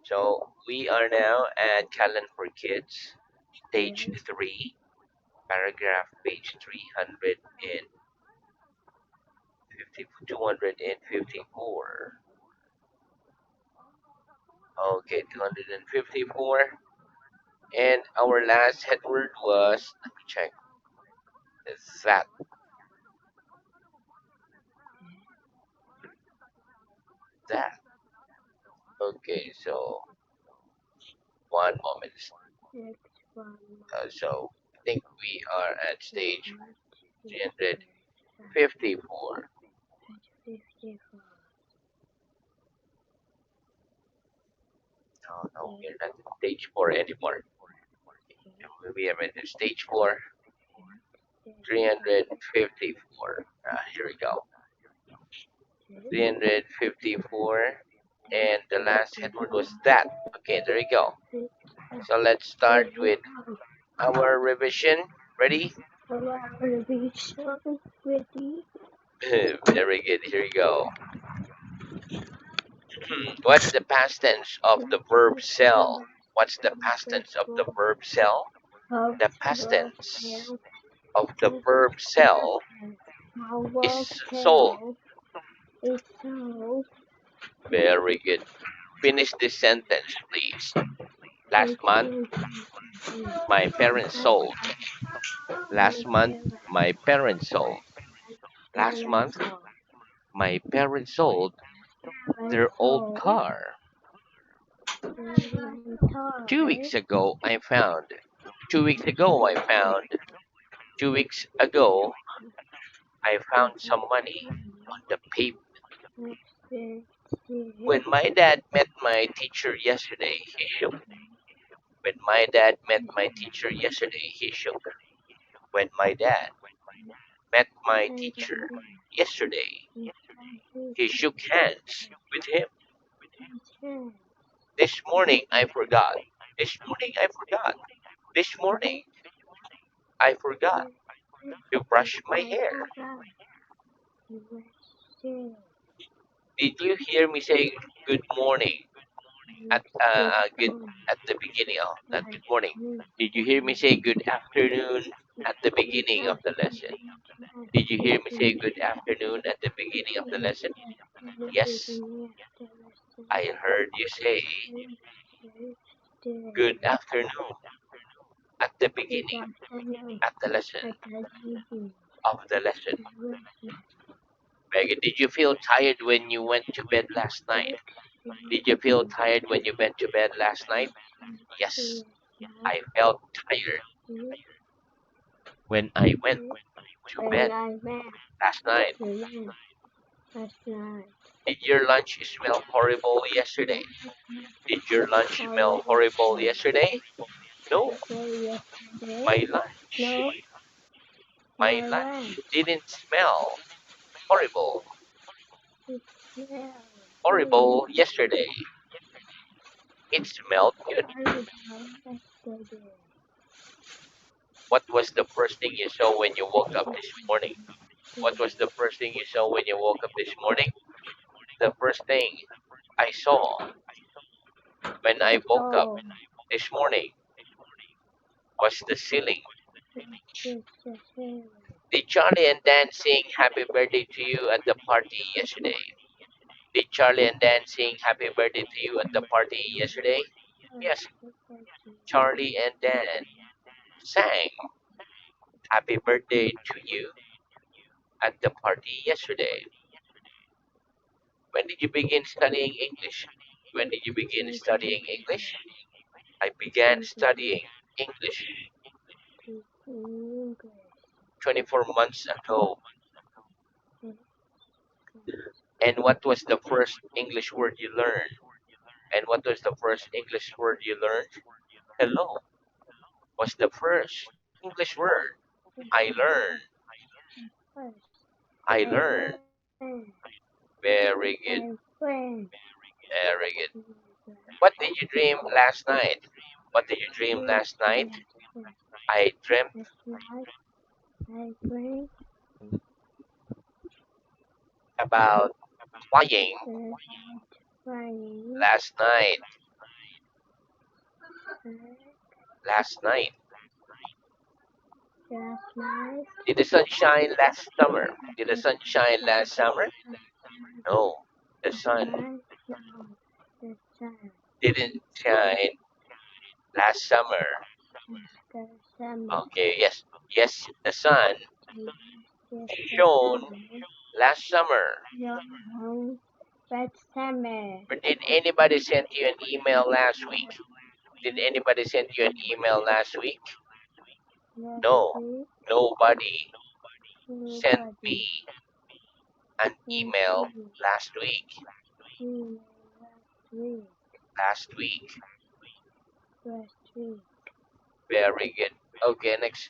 So we are now at Callan for Kids, stage 3, paragraph page 254. Okay, 254. And our last head word was, let me check, that. That. Okay, so one moment. So I think we are at stage 354. No, we're not at stage 4 anymore. We are at stage 4, 354. Here we go. 354. And the last head word was that. Okay, there you go. So let's start with our revision. Ready? Very good. Here we go. What's the past tense of the verb sell? What's the past tense of the verb sell? The past tense of the verb sell is sold. Very good. Finish this sentence, please. Last month, my parents sold. Last month, my parents sold. Last month, my parents sold their old car. 2 weeks ago, I found. 2 weeks ago, I found. 2 weeks ago, I found some money on the pavement. When my dad met my teacher yesterday, he shook. When my dad met my teacher yesterday, he shook. When my dad met my teacher yesterday, he shook hands with him. This morning I forgot. This morning I forgot. This morning I forgot to brush my hair. Did you hear me say good morning good at the beginning of not good morning? Did you hear me say good afternoon at the beginning of the lesson? Did you hear me say good afternoon at the beginning of the lesson? Yes, I heard you say good afternoon at the beginning at the lesson of the lesson. Megan, did you feel tired when you went to bed last night? Did you feel tired when you went to bed last night? Yes, I felt tired when I went to bed last night. Did your lunch smell horrible yesterday? Did your lunch smell horrible yesterday? No, my lunch, my lunch didn't smell horrible, horrible yesterday. It smelled good. What was the first thing you saw when you woke up this morning? What was the first thing you saw when you woke up this morning? The first thing I saw when I woke up this morning was the ceiling. Did Charlie and Dan sing happy birthday to you at the party yesterday? Did Charlie and Dan sing happy birthday to you at the party yesterday? Yes, Charlie and Dan sang happy birthday to you at the party yesterday. When did you begin studying English? When did you begin studying English? I began studying English 24 months ago. And what was the first English word you learned? And what was the first English word you learned? Hello was the first English word I learned. I learned. Very good. Very good. What did you dream last night? What did you dream last night? I dreamt about flying last night. Last night. last night, Did the sun shine last summer? Did the sun shine last summer? No. The sun night, no, the sun, didn't shine last summer. the summer, Okay, yes. Yes, the sun yes, the shone summer, last summer. your home, but summer, But did anybody send you an email last week? Did anybody send you an email last week? last No. week, Nobody sent nobody, me an sent email me, last week. email last week, Last week. last week, Very good. Okay, next.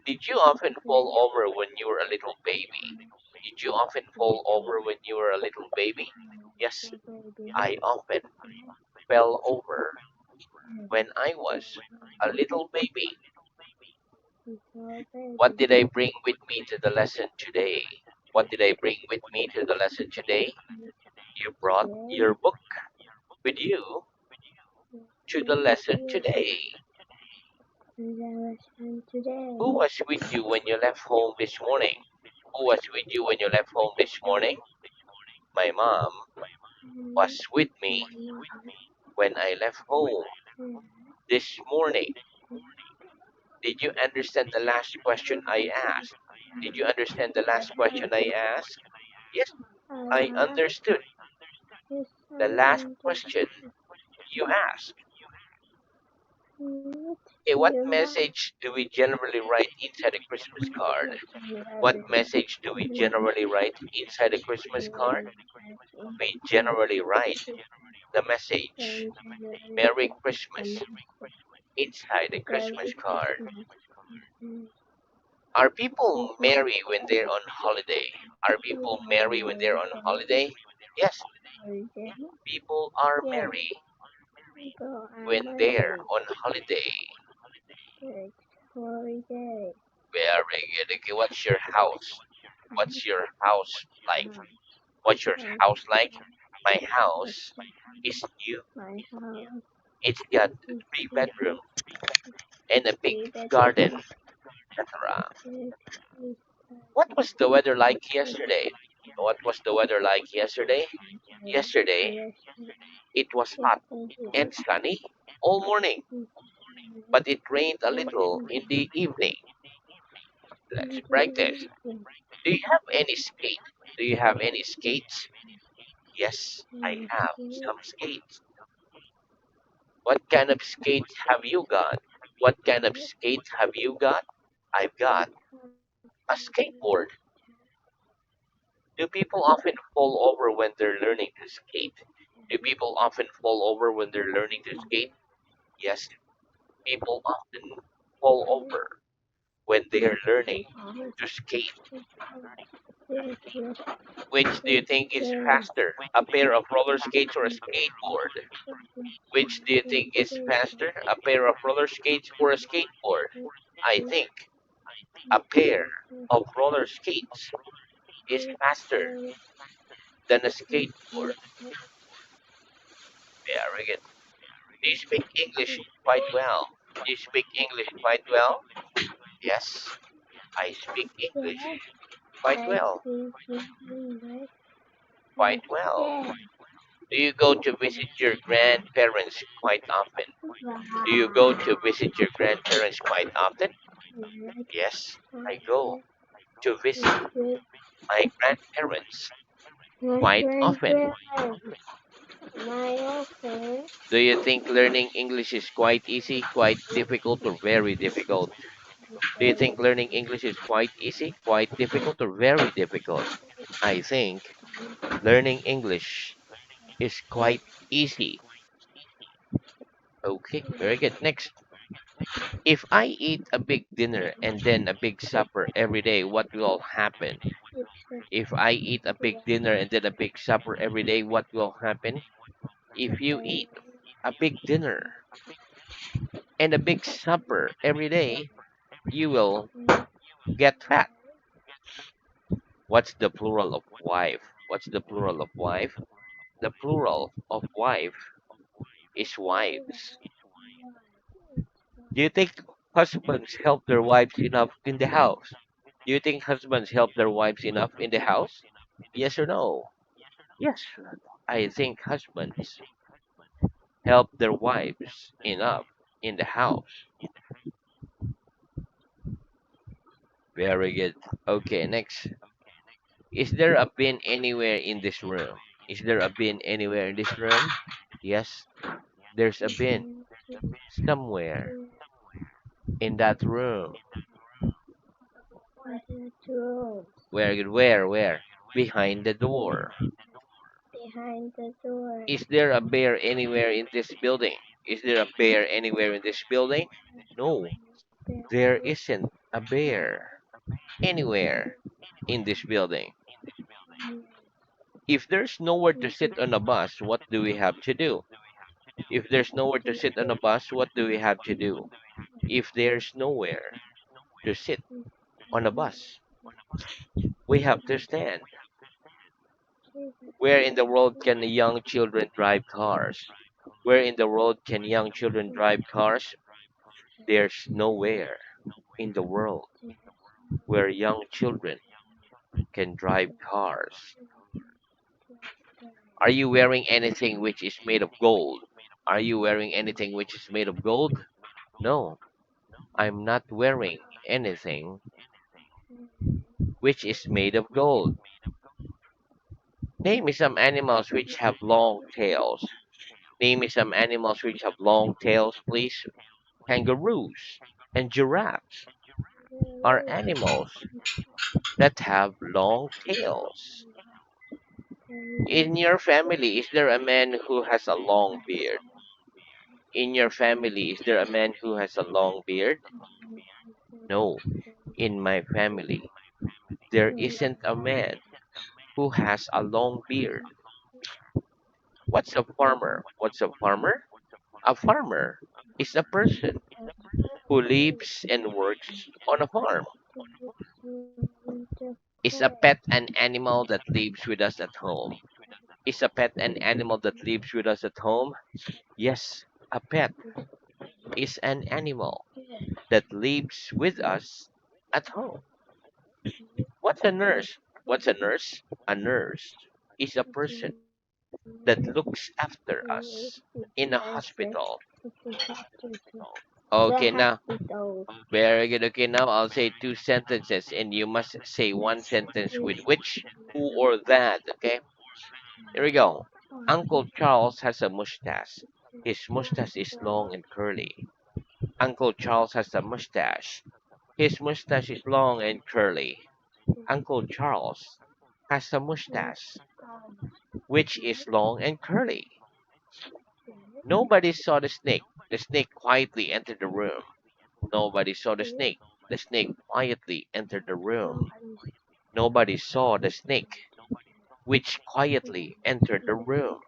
Did you often fall then, over when you were a little baby? Did you often fall over when you were a little baby? Yes, the baby, I often fell over when I was a little baby. little What baby, did I bring with me to the lesson today? What did I bring with me to the lesson today? You brought today, your book with you to the lesson today. today, Who was with you when you left home this morning? Who was with you when you left home this morning? My mom was with me when I left home this morning. Did you understand the last question I asked? Did you understand the last question I asked? Yes, I understood yes, the I last question understand. you asked. It, Okay, what you must message do we generally write inside a Christmas card? What understand. message do we generally write inside a Christmas card? We generally write the message Merry Christmas inside the Christmas card. Are people merry when they're on holiday? Are people merry when they're on holiday? Yes, people are Yes, merry people are when they're married. on holiday. It's holiday. Very good. Okay, what's your house? What's your house like? My What's your house, house like? My what's house is new. my house? It's got It's 3 bedroom and a big three bedroom. garden, etc. It's What was the weather like yesterday? What was the weather like yesterday? Yesterday, yes, it was hot yesterday. and sunny all morning, but it rained a little in the evening. Let's practice. Do you have any skate? Do you have any skates? Yes, I have some skates. What kind of skates have you got? What kind of skates have you got? I've got a skateboard. Do people often fall over when they're learning to skate? Do people often fall over when they're learning to skate? Yes, people often fall over when they're learning to skate. Which do you think is faster, a pair of roller skates or a skateboard? Which do you think is faster, a pair of roller skates or a skateboard? I think a pair of roller skates is faster than a skateboard. Very good. Do you speak English quite well? Do you speak English quite well? Yes, I speak English quite I well. think you Quite well. yes. Do you go to visit your grandparents quite often? Do you go Wow. to visit your grandparents quite often? Yes, I go to visit my grandparents My quite often. grandparents, my office, Do you think learning English is quite easy, quite difficult, or very difficult? Do you think learning English is quite easy, quite difficult, or very difficult? I think learning English is quite easy. Okay, very good. Next, if I eat a big dinner and then a big supper every day, what will happen? If I eat a big dinner and then a big supper every day, what will happen? If you eat a big dinner and a big supper every day, you will get fat. What's the plural of wife? What's the plural of wife? The plural of wife is wives. Do you think husbands help their wives enough in the house? Do you think husbands help their wives enough in the house? Yes or no? Yes, I think husbands help their wives enough in the house. Very good. Okay, next. Is there a bin anywhere in this room? Is there a bin anywhere in this room? Yes, there's a bin somewhere in that room. Room. Where, where? Behind the door. Behind the door. Is there a bear anywhere in this building? Is there a bear anywhere in this building? No, there isn't a bear anywhere in this building. If there's nowhere to sit on a bus, what do we have to do? If there's nowhere to sit on a bus, what do we have to do? If there's nowhere to sit on a bus, we have to stand. Where in the world can young children drive cars? Where in the world can young children drive cars? There's nowhere in the world where young children can drive cars. Are you wearing anything which is made of gold? Are you wearing anything which is made of gold? No, I'm not wearing anything which is made of gold. Name me some animals which have long tails. Name me some animals which have long tails, please. Kangaroos and giraffes are animals that have long tails. In your family, is there a man who has a long beard? In your family, is there a man who has a long beard? No. In my family, there isn't a man who has a long beard. What's a farmer? What's a farmer? A farmer is a person who lives and works on a farm. Is a pet an animal that lives with us at home? Is a pet an animal that lives with us at home? Yes, a pet is an animal that lives with us at home. What's a nurse? What's a nurse? A nurse is a person that looks after us in a hospital. Okay, now, very good. Okay, now I'll say two sentences and you must say one sentence with which, who, or that. Okay, here we go. Uncle Charles has a mustache. His mustache is long and curly. Uncle Charles has a mustache. His mustache is long and curly. Uncle Charles has a mustache, which is long and curly. Nobody saw the snake. The snake quietly entered the room. Nobody saw the snake. The snake quietly entered the room. Nobody saw the snake, which quietly entered the room.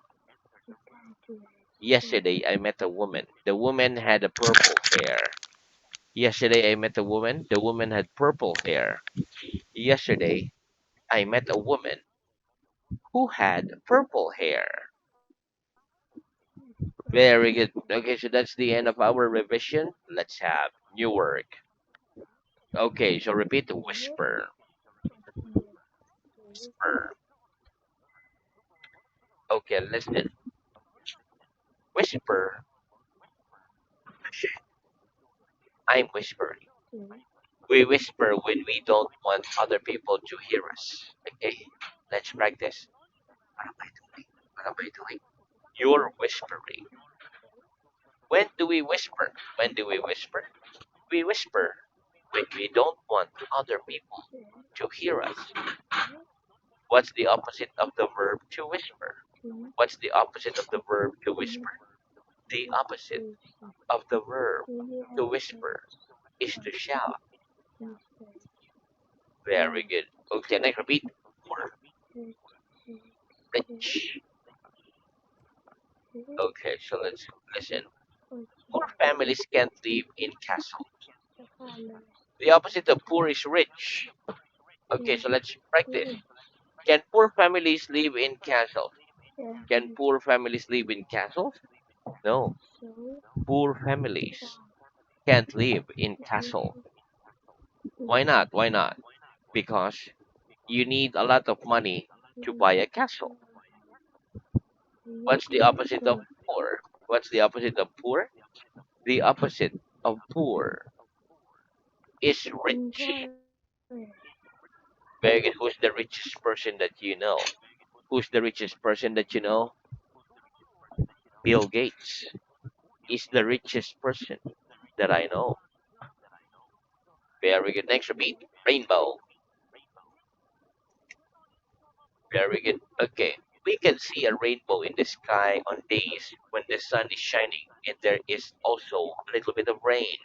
Yesterday I met a woman. The woman had a purple hair. Yesterday I met a woman. The woman had purple hair. Yesterday I met a woman who had purple hair. Very good. Okay, so that's the end of our revision. Let's have new work. Okay, so repeat the whisper. Whisper. Okay, listen. Whisper. I'm whispering. We whisper when we don't want other people to hear us. Okay, let's practice. What am I doing? What am I doing? You're whispering. When do we whisper? When do we whisper? We whisper when we don't want other people to hear us. What's the opposite of the verb to whisper? What's the opposite of the verb to whisper? The opposite of the verb to whisper is to shout. Very good. Okay, next repeat. More. Bitch. Okay, so let's listen. Poor families can't live in castles. The opposite of poor is rich. Okay, so let's practice. Can poor families live in castles? Can poor families live in castles? No. Poor families can't live in castle. Why not? Why not? Because you need a lot of money to buy a castle. What's the opposite of poor? What's the opposite of poor? The opposite of poor is rich. Very good. Who's the richest person that you know? Who's the richest person that you know? Bill Gates is the richest person that I know. Very good. Next repeat. Rainbow. Very good. Okay. We can see a rainbow in the sky on days when the sun is shining and there is also a little bit of rain.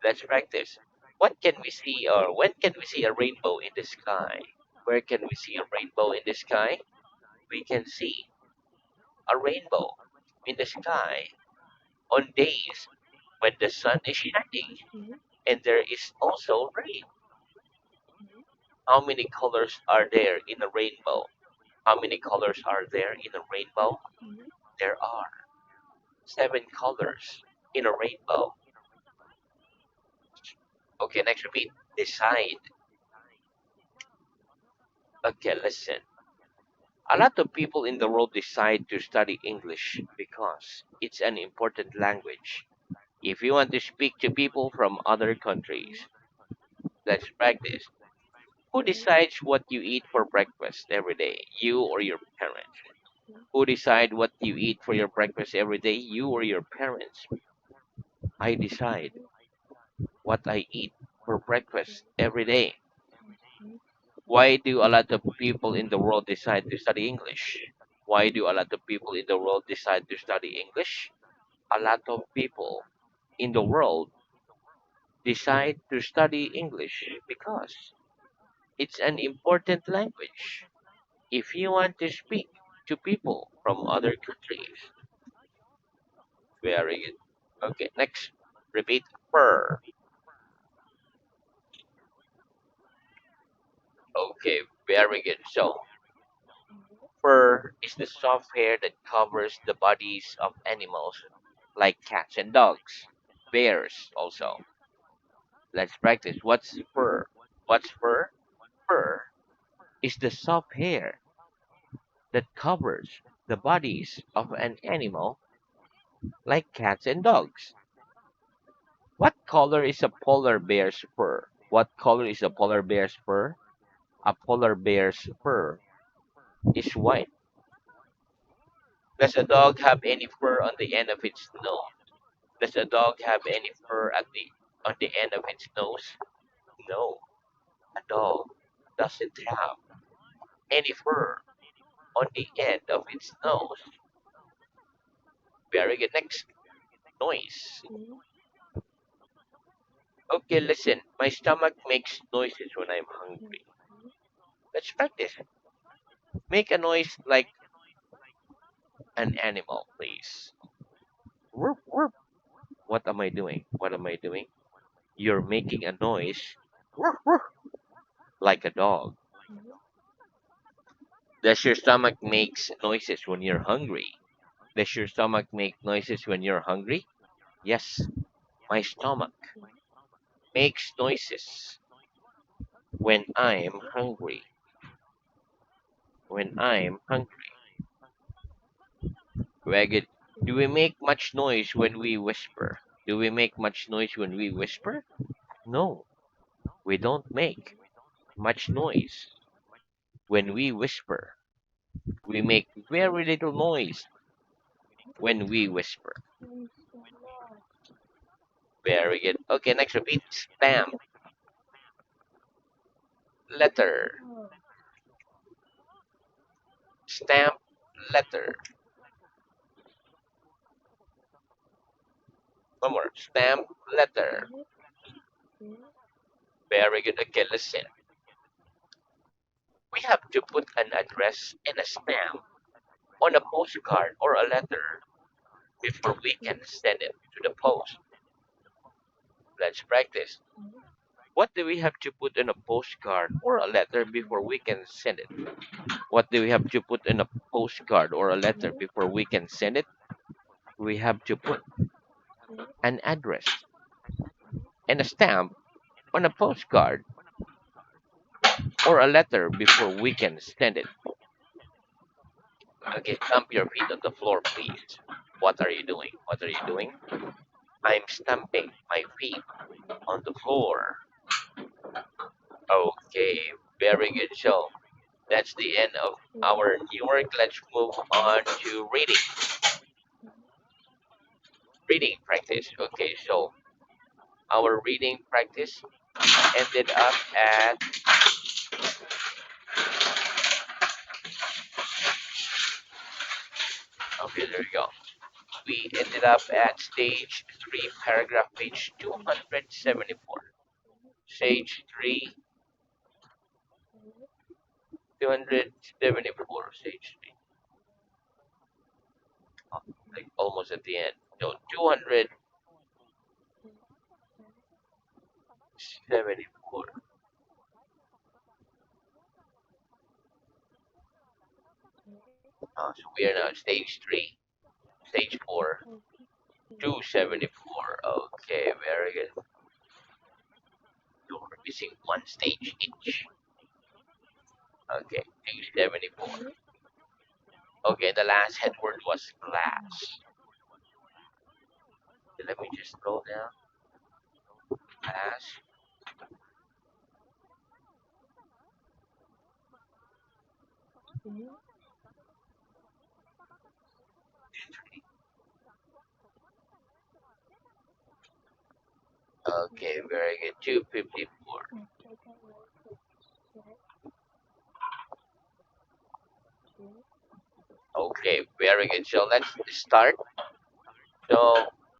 Let's practice. What can we see or when can we see a rainbow in the sky? Where can we see a rainbow in the sky? We can see a rainbow in the sky on days when the sun is shining and there is also rain. How many colors are there in a rainbow? How many colors are there in a rainbow? There are seven colors in a rainbow. Okay, next repeat. Decide. Okay, listen. A lot of people in the world decide to study English because it's an important language. If you want to speak to people from other countries, let's practice. Who decides what you eat for breakfast every day? You or your parents? Who decide what you eat for your breakfast every day? You or your parents? I decide what I eat for breakfast every day. Why do a lot of people in the world decide to study English? Why do a lot of people in the world decide to study English? A lot of people in the world decide to study English because it's an important language. If you want to speak to people from other countries, very good. Okay, next. Repeat. Fur. Okay, very good. So, fur is the soft hair that covers the bodies of animals like cats and dogs, bears also. Let's practice. What's fur? What's fur? Fur is the soft hair that covers the bodies of an animal like cats and dogs. What color is a polar bear's fur? What color is a polar bear's fur? A polar bear's fur is white. Does a dog have any fur on the end of its nose? Does a dog have any fur at the on the end of its nose? No, a dog doesn't have any fur on the end of its nose. Very good. Next, noise. Okay, listen. My stomach makes noises when I'm hungry. Let's practice. Make a noise like an animal, please. Woof, woof. What am I doing? What am I doing? You're making a noise woof, woof, like a dog. Does your stomach makes noises when you're hungry? Does your stomach make noises when you're hungry? Yes, my stomach makes noises when I'm hungry. When I'm hungry. Very good. Do we make much noise when we whisper? Do we make much noise when we whisper? No, we don't make much noise when we whisper. We make very little noise when we whisper. Very good. Okay, next repeat. Stamp. Letter. Stamp. Letter. One more. Stamp. Letter. Very good. Okay, listen. We have to put an address and a stamp on a postcard or a letter before we can send it to the post. Let's practice. What do we have to put in a postcard or a letter before we can send it? What do we have to put in a postcard or a letter before we can send it? We have to put an address, and a stamp on a postcard or a letter before we can send it. Okay, stamp your feet on the floor, please. What are you doing? What are you doing? I'm stamping my feet on the floor. Okay, very good. So that's the end of our new work. Let's move on to reading practice. Okay, so our reading practice ended up at, okay, there we go. We ended up at stage 3, paragraph page 274. Stage 3, 274, stage 3. Oh, like almost at the end. So 274. So we are now stage 3, stage 4, 274. Okay, very good. So we're missing one stage each. Okay, 274. Okay, the last head word was glass. Let me just scroll down. Glass. Okay, very good. 254. Okay, very good. So let's start. So